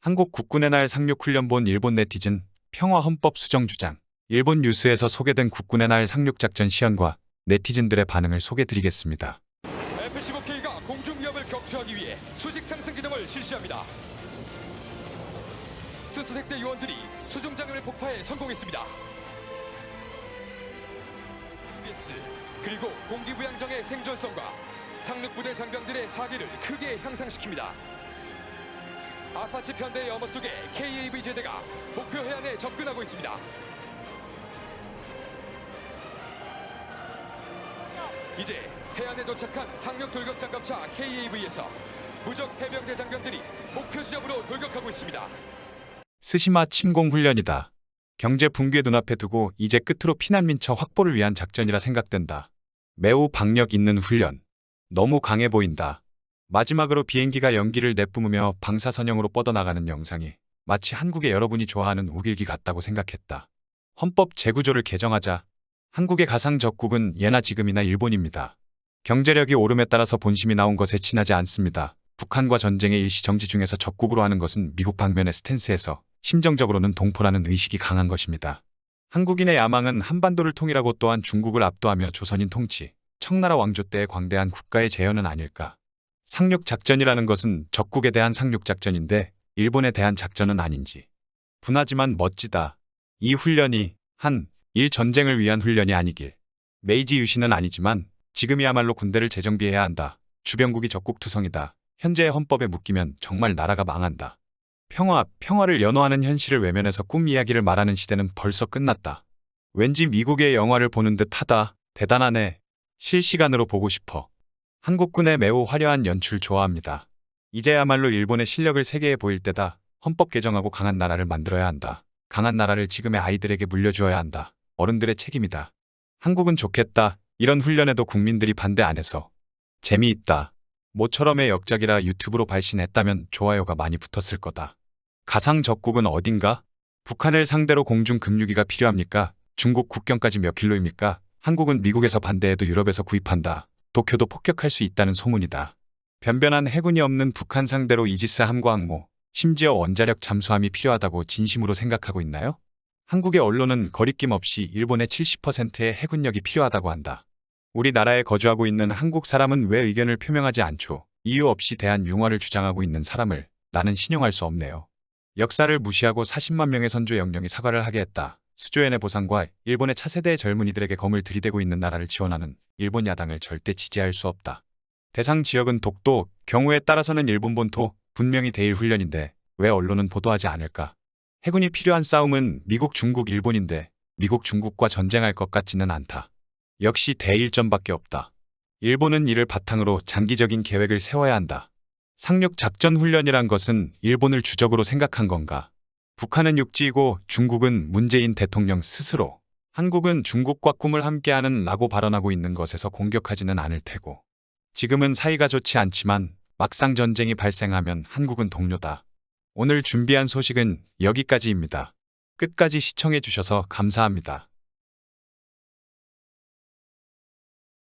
한국 국군의 날 상륙훈련 본 일본 네티즌 평화 헌법 수정 주장. 일본 뉴스에서 소개된 국군의 날 상륙작전 시연과 네티즌들의 반응을 소개드리겠습니다. F-15K가 공중 위협을 격추하기 위해 수직 상승 기동을 실시합니다. 특수색대 요원들이 수중장을 폭파에 성공했습니다. 그리고 공기부양정의 생존성과 상륙부대 장병들의 사기를 크게 향상시킵니다. 아파치 편대의 어머 속에 KAV 제대가 목표 해안에 접근하고 있습니다. 이제 해안에 도착한 상륙 돌격 장갑차 KAV에서 무적 해병대 장병들이 목표 지점으로 돌격하고 있습니다. 스시마 침공 훈련이다. 경제 붕괴 눈앞에 두고 이제 끝으로 피난민처 확보를 위한 작전이라 생각된다. 매우 박력 있는 훈련. 너무 강해 보인다. 마지막으로 비행기가 연기를 내뿜으며 방사선형으로 뻗어나가는 영상이 마치 한국의 여러분이 좋아하는 우길기 같다고 생각했다. 헌법 재구조를 개정하자. 한국의 가상 적국은 예나 지금이나 일본입니다. 경제력이 오름에 따라서 본심이 나온 것에 지나지 않습니다. 북한과 전쟁의 일시정지 중에서 적국으로 하는 것은 미국 방면의 스탠스에서 심정적으로는 동포라는 의식이 강한 것입니다. 한국인의 야망은 한반도를 통일하고 또한 중국을 압도하며 조선인 통치, 청나라 왕조 때의 광대한 국가의 재현은 아닐까. 상륙작전이라는 것은 적국에 대한 상륙작전인데 일본에 대한 작전은 아닌지. 분하지만 멋지다. 이 훈련이 일 전쟁을 위한 훈련이 아니길. 메이지 유신은 아니지만 지금이야말로 군대를 재정비해야 한다. 주변국이 적국투성이다. 현재의 헌법에 묶이면 정말 나라가 망한다. 평화를 연호하는 현실을 외면해서 꿈 이야기를 말하는 시대는 벌써 끝났다. 왠지 미국의 영화를 보는 듯하다. 대단하네. 실시간으로 보고 싶어. 한국군의 매우 화려한 연출 좋아합니다. 이제야말로 일본의 실력을 세계에 보일 때다. 헌법 개정하고 강한 나라를 만들어야 한다. 강한 나라를 지금의 아이들에게 물려주어야 한다. 어른들의 책임이다. 한국은 좋겠다. 이런 훈련에도 국민들이 반대 안 해서. 재미있다. 모처럼의 역작이라 유튜브로 발신했다면 좋아요가 많이 붙었을 거다. 가상 적국은 어딘가? 북한을 상대로 공중 급유기가 필요합니까? 중국 국경까지 몇 킬로입니까? 한국은 미국에서 반대해도 유럽에서 구입한다. 도쿄도 폭격할 수 있다는 소문이다. 변변한 해군이 없는 북한 상대로 이지스 함과 항모, 심지어 원자력 잠수함이 필요하다고 진심으로 생각하고 있나요? 한국의 언론은 거리낌 없이 일본의 70%의 해군력이 필요하다고 한다. 우리나라에 거주하고 있는 한국 사람은 왜 의견을 표명하지 않죠? 이유 없이 대한 융화를 주장하고 있는 사람을 나는 신용할 수 없네요. 역사를 무시하고 40만 명의 선조 영령이 사과를 하게 했다. 수조엔의 보상과 일본의 차세대의 젊은이들에게 검을 들이대고 있는 나라를 지원하는 일본 야당을 절대 지지할 수 없다. 대상 지역은 독도, 경우에 따라서는 일본 본토, 분명히 대일 훈련인데 왜 언론은 보도하지 않을까? 해군이 필요한 싸움은 미국, 중국, 일본인데 미국, 중국과 전쟁할 것 같지는 않다. 역시 대일전밖에 없다. 일본은 이를 바탕으로 장기적인 계획을 세워야 한다. 상륙작전 훈련이란 것은 일본을 주적으로 생각한 건가? 북한은 육지이고 중국은 문재인 대통령 스스로, 한국은 중국과 꿈을 함께하는 라고 발언하고 있는 것에서 공격하지는 않을 테고. 지금은 사이가 좋지 않지만 막상 전쟁이 발생하면 한국은 동료다. 오늘 준비한 소식은 여기까지입니다. 끝까지 시청해 주셔서 감사합니다.